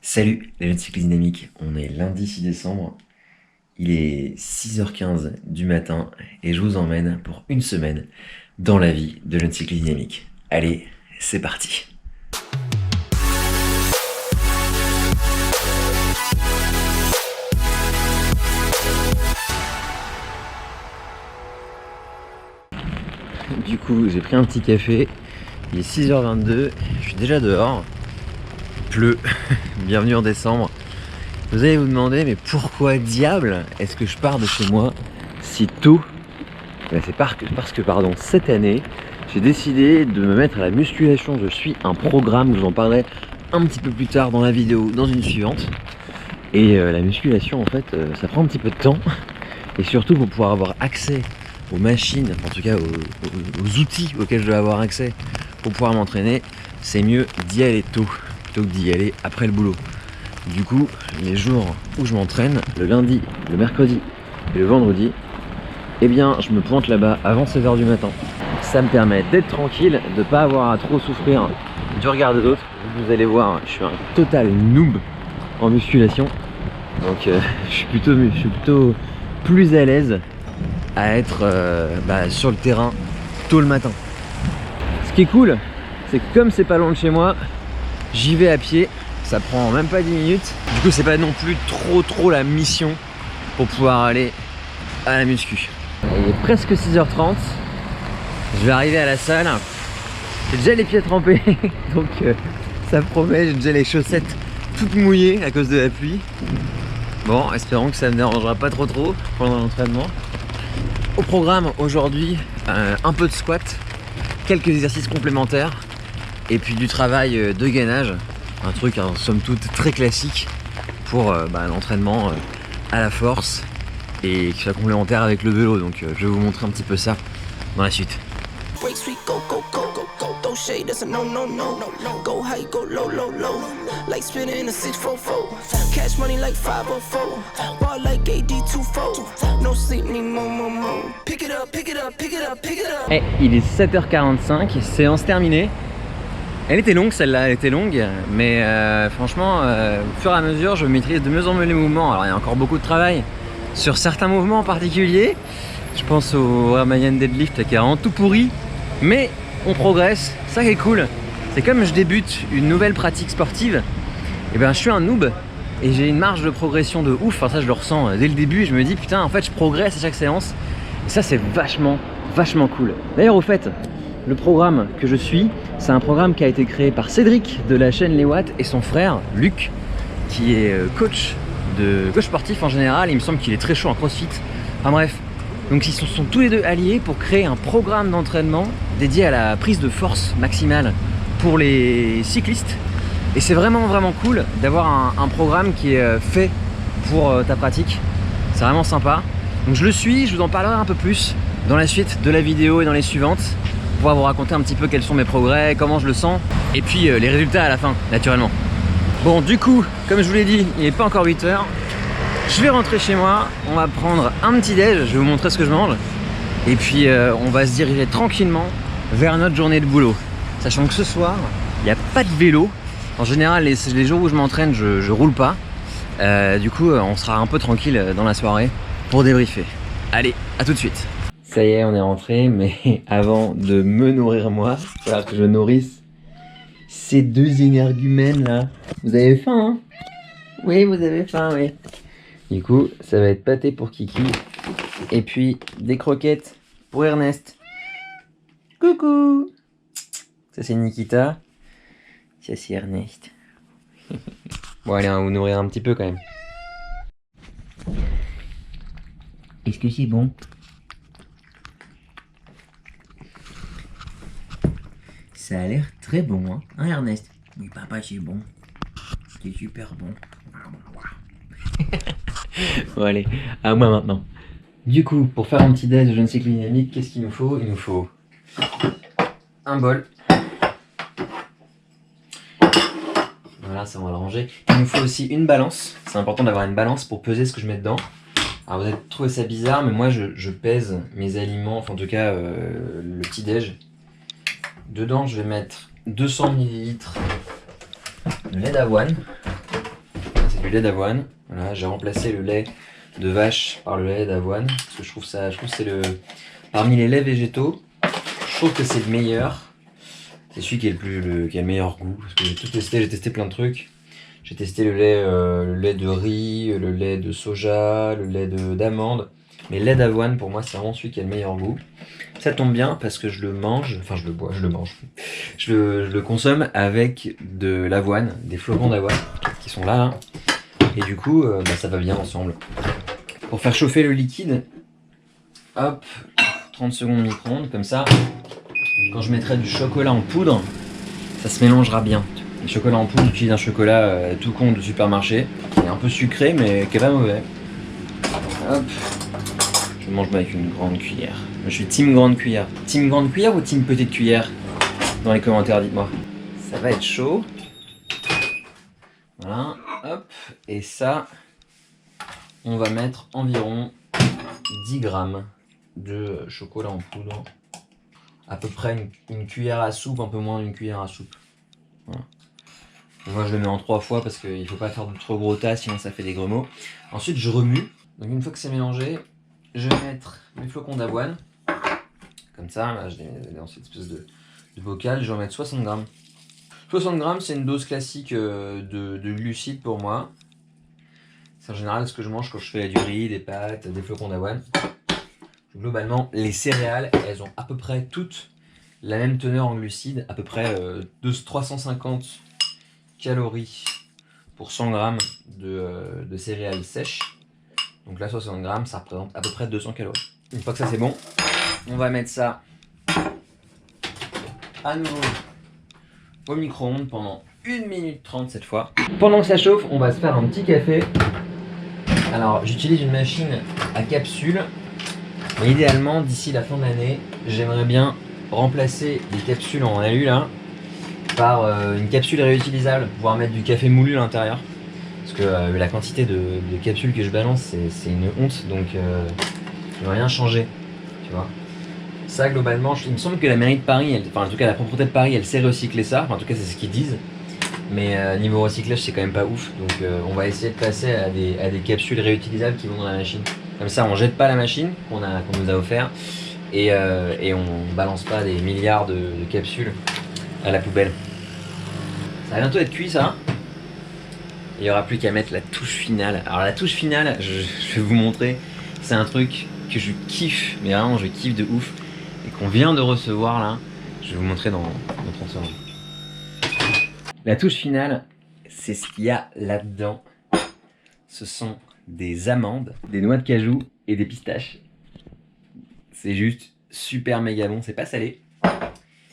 Salut les jeunes cyclistes dynamiques, on est lundi 6 décembre, il est 6h15 du matin et je vous emmène pour une semaine dans la vie de jeunes cyclistes dynamiques. Allez, c'est parti. Du coup, j'ai pris un petit café, il est 6h22, je suis déjà dehors, il pleut, bienvenue en décembre. Vous allez vous demander, mais pourquoi diable est-ce que je pars de chez moi si tôt? C'est parce que cette année, j'ai décidé de me mettre à la musculation. Je suis un programme, je vous en parlerai un petit peu plus tard dans la vidéo, dans une suivante. Et la musculation, en fait, ça prend un petit peu de temps. Et surtout, pour pouvoir avoir accès aux machines, en tout cas aux outils auxquels je dois avoir accès pour pouvoir m'entraîner, c'est mieux d'y aller tôt, plutôt que d'y aller après le boulot. Du coup, les jours où je m'entraîne, le lundi, le mercredi et le vendredi, eh bien, je me pointe là-bas avant 16h du matin. Ça me permet d'être tranquille, de ne pas avoir à trop souffrir du regard des autres. Vous allez voir, je suis un total noob en musculation. Donc, je suis plutôt plus à l'aise à être sur le terrain tôt le matin. Ce qui est cool, c'est que comme c'est pas loin de chez moi, j'y vais à pied. Ça prend même pas 10 minutes. Du coup, c'est pas non plus trop la mission pour pouvoir aller à la muscu. Il est presque 6h30. Je vais arriver à la salle. J'ai déjà les pieds trempés. Donc ça promet. J'ai déjà les chaussettes toutes mouillées à cause de la pluie. Bon, espérons que ça ne me dérangera pas trop pendant l'entraînement. Au programme aujourd'hui, un peu de squat, quelques exercices complémentaires et puis du travail de gainage. Un truc, somme toute, très classique pour l'entraînement à la force et qui soit complémentaire avec le vélo. Donc je vais vous montrer un petit peu ça dans la suite. Hey, il est 7h45, séance terminée. Elle était longue celle-là, elle était longue, mais franchement, au fur et à mesure, je maîtrise de mieux en mieux les mouvements. Alors il y a encore beaucoup de travail sur certains mouvements en particulier. Je pense au Ramayan Deadlift qui est vraiment tout pourri, mais on progresse, ça qui est cool. C'est comme je débute une nouvelle pratique sportive, et ben je suis un noob et j'ai une marge de progression de ouf. Enfin ça je le ressens dès le début, je me dis putain en fait je progresse à chaque séance. Et ça c'est vachement cool. D'ailleurs au fait, le programme que je suis, c'est un programme qui a été créé par Cédric de la chaîne Les Watts et son frère Luc, qui est coach sportif en général. Il me semble qu'il est très chaud en crossfit. Enfin bref, donc ils sont tous les deux alliés pour créer un programme d'entraînement dédié à la prise de force maximale pour les cyclistes. Et c'est vraiment cool d'avoir un programme qui est fait pour ta pratique. C'est vraiment sympa. Donc je le suis, je vous en parlerai un peu plus dans la suite de la vidéo et dans les suivantes. Pouvoir vous raconter un petit peu quels sont mes progrès, comment je le sens, et puis les résultats à la fin, naturellement. Bon, du coup, comme je vous l'ai dit, il n'est pas encore 8h. Je vais rentrer chez moi, on va prendre un petit déj, je vais vous montrer ce que je mange, et puis on va se diriger tranquillement vers notre journée de boulot. Sachant que ce soir, il n'y a pas de vélo. En général, les jours où je m'entraîne, je roule pas. Du coup, on sera un peu tranquille dans la soirée pour débriefer. Allez, à tout de suite. Ça y est, on est rentré, mais avant de me nourrir moi, il va falloir que je nourrisse ces deux énergumènes là. Vous avez faim, hein? Oui, vous avez faim, oui. Du coup, ça va être pâté pour Kiki, et puis des croquettes pour Ernest. Coucou! Ça c'est Nikita, ça c'est Ernest. Bon allez, on va vous nourrir un petit peu quand même. Est-ce que c'est bon? Ça a l'air très bon, hein, Ernest? Oui, papa, c'est bon. C'est super bon. Bon, allez, à moi maintenant. Du coup, pour faire un petit déj de jeune cycliste dynamique, qu'est-ce qu'il nous faut? Il nous faut un bol. Voilà, ça on va le ranger. Il nous faut aussi une balance. C'est important d'avoir une balance pour peser ce que je mets dedans. Alors vous allez trouver ça bizarre, mais moi je pèse mes aliments, enfin en tout cas le petit déj. Dedans, je vais mettre 200 ml de lait d'avoine. du lait d'avoine. Voilà, j'ai remplacé le lait de vache par le lait d'avoine parce que je trouve que c'est parmi les laits végétaux, je trouve que c'est le meilleur. C'est celui qui est qui a le meilleur goût parce que j'ai tout testé, j'ai testé plein de trucs. J'ai testé le lait de riz, le lait de soja, le lait d'amande. Mais le lait d'avoine, pour moi, c'est vraiment celui qui a le meilleur goût. Ça tombe bien parce que je le mange, enfin je le bois, je le mange. Je le consomme avec de l'avoine, des flocons d'avoine qui sont là. Hein. Et du coup, ça va bien ensemble. Pour faire chauffer le liquide, hop, 30 secondes micro-ondes, comme ça. Quand je mettrai du chocolat en poudre, ça se mélangera bien. Le chocolat en poudre, j'utilise un chocolat tout con de supermarché, qui est un peu sucré mais qui est pas mauvais. Hop, je mange avec une grande cuillère. Je suis team grande cuillère. Team grande cuillère ou team petite cuillère? Dans les commentaires, dites-moi. Ça va être chaud. Voilà, hop, et ça, on va mettre environ 10 grammes de chocolat en poudre. À peu près une cuillère à soupe, un peu moins d'une cuillère à soupe. Voilà. Moi je le mets en 3 fois parce qu'il ne faut pas faire de trop gros tas sinon ça fait des gremeaux. Ensuite je remue. Donc une fois que c'est mélangé, je vais mettre mes flocons d'avoine. Comme ça, là je les mets dans cette espèce de bocal. Je vais en mettre 60 grammes. 60 grammes c'est une dose classique de glucides pour moi. C'est en général ce que je mange quand je fais du riz, des pâtes, des flocons d'avoine. Globalement, les céréales, elles ont à peu près toutes la même teneur en glucides, à peu près 350 calories pour 100 grammes de céréales sèches. Donc là, 60 grammes, ça représente à peu près 200 calories. Une fois que ça c'est bon, on va mettre ça à nouveau au micro-ondes pendant 1 minute 30 cette fois. Pendant que ça chauffe, on va se faire un petit café. Alors, j'utilise une machine à capsules. Mais idéalement, d'ici la fin de l'année, j'aimerais bien remplacer les capsules en alu là par une capsule réutilisable, pouvoir mettre du café moulu à l'intérieur. Parce que la quantité de capsules que je balance, c'est une honte, donc j'aimerais rien changer, tu vois. Ça, globalement, il me semble que la mairie de Paris, enfin en tout cas la propreté de Paris, elle sait recycler ça, enfin en tout cas c'est ce qu'ils disent. Mais niveau recyclage, c'est quand même pas ouf, donc on va essayer de passer à des capsules réutilisables qui vont dans la machine. Comme ça, on jette pas la machine qu'on nous a offert et on balance pas des milliards de capsules à la poubelle. Ça va bientôt être cuit ça. Il n'y aura plus qu'à mettre la touche finale. Alors la touche finale, je vais vous montrer. C'est un truc que je kiffe, mais vraiment je kiffe de ouf et qu'on vient de recevoir là. Je vais vous montrer dans 30 secondes. La touche finale, c'est ce qu'il y a là-dedans. Ce sont des amandes, des noix de cajou et des pistaches. C'est juste super méga bon, c'est pas salé.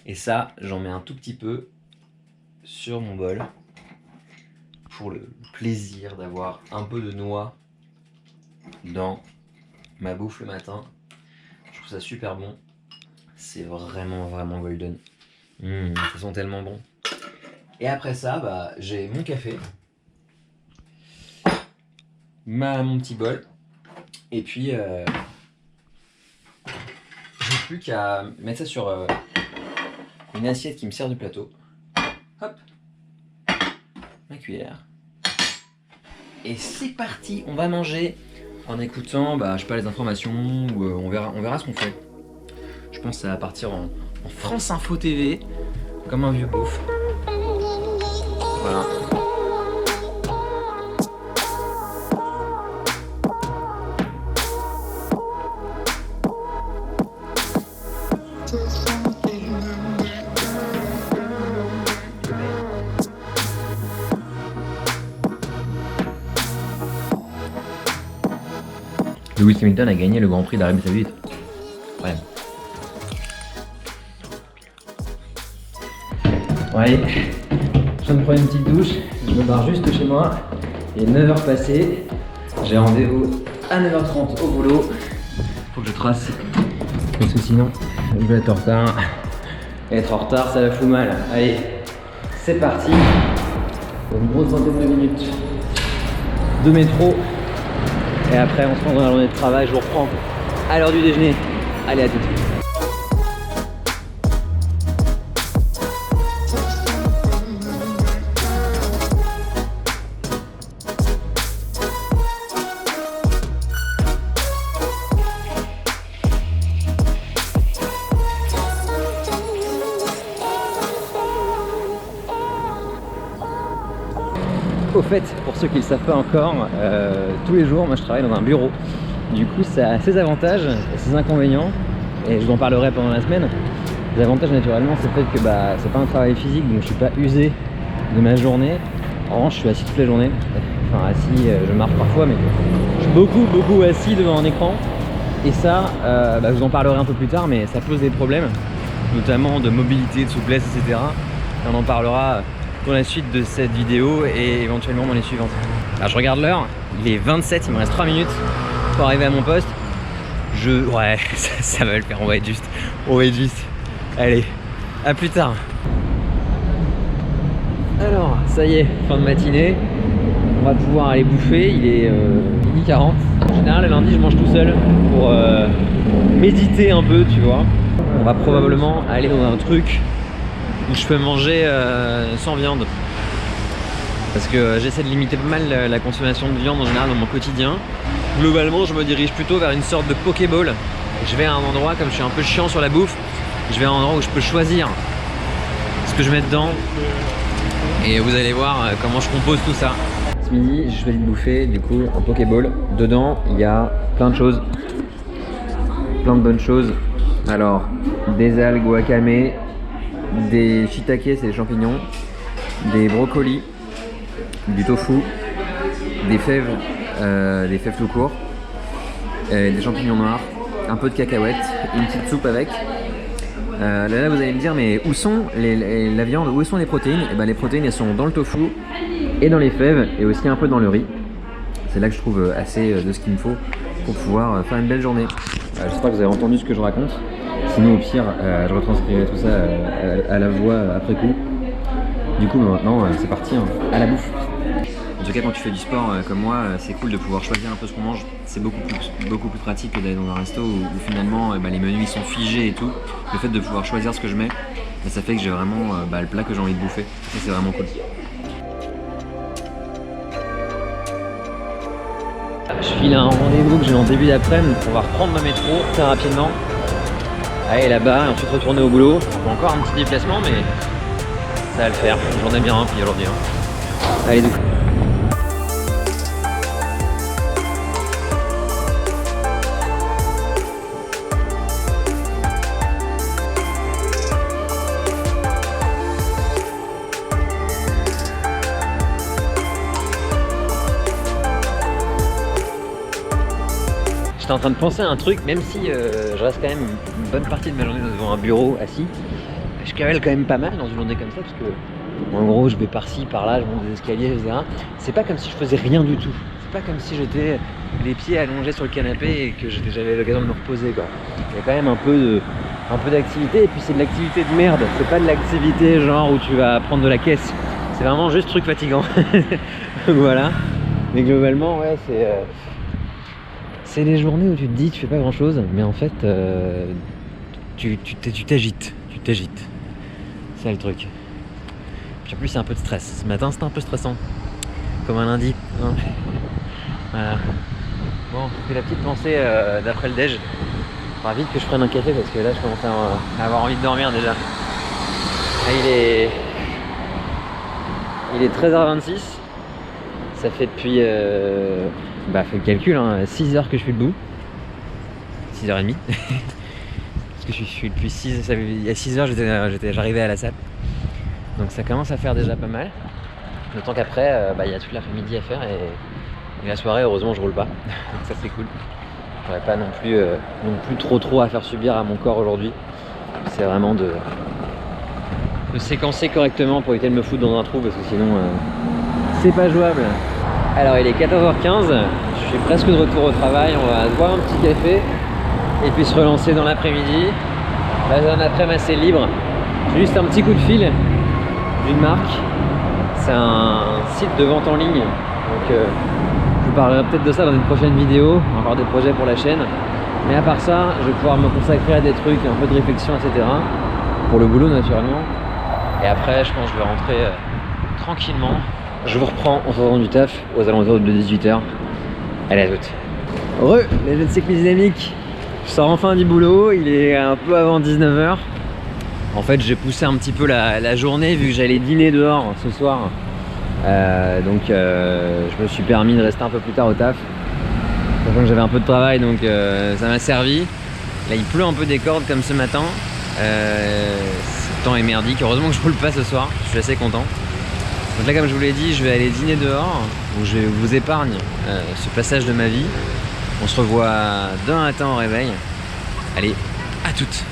Et ça, j'en mets un tout petit peu sur mon bol pour le plaisir d'avoir un peu de noix dans ma bouffe le matin. Je trouve ça super bon. C'est vraiment golden. Ça sent tellement bon. Et après ça, j'ai mon café. Mon petit bol et puis j'ai plus qu'à mettre ça sur une assiette qui me sert de plateau. Hop, ma cuillère et c'est parti, on va manger en écoutant je sais pas les informations ou on verra ce qu'on fait. Je pense que ça va partir en France Info TV comme un vieux beauf. Voilà. Lewis Hamilton a gagné le Grand Prix d'Arabie Saoudite. Ouais. Bon allez, je viens de prendre une petite douche, je me barre juste chez moi. Il est 9h passées, j'ai rendez-vous à 9h30 au boulot. Faut que je trace, parce que sinon je vais être en retard. Et être en retard ça la fout mal. Allez, c'est parti. Une grosse vingtaine de minutes de métro. Et après on se rend dans la journée de travail, je vous reprends à l'heure du déjeuner. Allez, à tout de suite. Au fait, pour ceux qui ne le savent pas encore, tous les jours, moi je travaille dans un bureau. Du coup, ça a ses avantages et ses inconvénients, et je vous en parlerai pendant la semaine. Les avantages, naturellement, c'est le fait que c'est pas un travail physique, donc je suis pas usé de ma journée. En revanche, je suis assis toute la journée. Enfin, assis, je marche parfois, mais je suis beaucoup assis devant un écran. Et ça, je vous en parlerai un peu plus tard, mais ça pose des problèmes, notamment de mobilité, de souplesse, etc. Et on en parlera dans la suite de cette vidéo et éventuellement dans les suivantes. Alors, je regarde l'heure, il est 27, il me reste 3 minutes pour arriver à mon poste. Ouais, ça va le faire, on va être juste. Allez, à plus tard. Alors, ça y est, fin de matinée. On va pouvoir aller bouffer, il est 12h40. En général, le lundi, je mange tout seul pour méditer un peu, tu vois. On va probablement aller dans un truc où je peux manger sans viande. Parce que j'essaie de limiter pas mal la consommation de viande en général dans mon quotidien. Globalement, je me dirige plutôt vers une sorte de Pokéball. Je vais à un endroit, comme je suis un peu chiant sur la bouffe, je vais à un endroit où je peux choisir ce que je mets dedans. Et vous allez voir comment je compose tout ça. Ce midi, j'ai choisi de bouffer du coup un Pokéball. Dedans, il y a plein de choses. Plein de bonnes choses. Alors, des algues wakame, des shiitake, c'est des champignons, des brocolis, du tofu, des fèves tout court, des champignons noirs, un peu de cacahuètes, une petite soupe avec. Là vous allez me dire, mais où sont la viande, où sont les protéines? Et ben les protéines, elles sont dans le tofu et dans les fèves et aussi un peu dans le riz. C'est là que je trouve assez de ce qu'il me faut pour pouvoir faire une belle journée. J'espère que vous avez entendu ce que je raconte. Sinon au pire, je retranscrirai tout ça à la voix après coup. Du coup maintenant c'est parti, à la bouffe. En tout cas, quand tu fais du sport comme moi, c'est cool de pouvoir choisir un peu ce qu'on mange. C'est beaucoup plus pratique que d'aller dans un resto où finalement les menus ils sont figés et tout. Le fait de pouvoir choisir ce que je mets, ça fait que j'ai vraiment le plat que j'ai envie de bouffer. Ça, c'est vraiment cool. Je file un rendez-vous que j'ai en début d'après-midi pour pouvoir reprendre ma métro très rapidement. Aller là-bas et ensuite retourner au boulot. Encore un petit déplacement, mais ça va le faire. Une journée bien remplie aujourd'hui. Allez, du coup. J'étais en train de penser à un truc, même si je reste quand même une bonne partie de ma journée devant un bureau assis, je cavale quand même pas mal dans une journée comme ça, parce que en gros je vais par-ci, par-là, je monte des escaliers, etc. C'est pas comme si je faisais rien du tout. C'est pas comme si j'étais les pieds allongés sur le canapé et que j'avais l'occasion de me reposer, quoi. Il y a quand même un peu d'activité, et puis c'est de l'activité de merde. C'est pas de l'activité genre où tu vas prendre de la caisse. C'est vraiment juste truc fatigant. Voilà. Mais globalement, ouais, c'est les journées où tu te dis tu fais pas grand chose, mais en fait tu t'agites. C'est ça le truc. Puis en plus c'est un peu de stress. Ce matin c'était un peu stressant. Comme un lundi. Hein. Voilà. Bon, c'est la petite pensée d'après le déj. Il faudra vite que je prenne un café parce que là je commence à avoir envie de dormir déjà. Là, il est 13h26. Ça fait depuis fais le calcul, 6 heures que je suis debout. 6h30. Parce que je suis depuis 6 heures. Il y a 6 heures j'arrivais à la salle. Donc ça commence à faire déjà pas mal. D'autant qu'après il y a toute l'après-midi à faire et la soirée heureusement je roule pas. Donc ça c'est cool. J'aurais pas non plus trop à faire subir à mon corps aujourd'hui. C'est vraiment de séquencer correctement pour éviter de me foutre dans un trou parce que sinon c'est pas jouable. Alors il est 14h15, je suis presque de retour au travail, on va se boire un petit café et puis se relancer dans l'après-midi. Là j'ai un après-midi assez libre, j'ai juste un petit coup de fil d'une marque, c'est un site de vente en ligne, donc je vous parlerai peut-être de ça dans une prochaine vidéo, on va avoir des projets pour la chaîne. Mais à part ça, je vais pouvoir me consacrer à des trucs, un peu de réflexion, etc. Pour le boulot naturellement. Et après je pense que je vais rentrer tranquillement. Je vous reprends en sortant du taf aux alentours de 18h. Allez, à toutes. Les jeunes cyclistes dynamiques. Je sors enfin du boulot, il est un peu avant 19h. En fait, j'ai poussé un petit peu la journée vu que j'allais dîner dehors ce soir Donc je me suis permis de rester un peu plus tard au taf. Sachant que j'avais un peu de travail, donc ça m'a servi. Là il pleut un peu des cordes comme ce matin. Le temps est merdique, heureusement que je roule pas ce soir, je suis assez content. Donc là comme je vous l'ai dit, je vais aller dîner dehors, donc je vous épargne ce passage de ma vie. On se revoit demain matin au réveil. Allez, à toutes!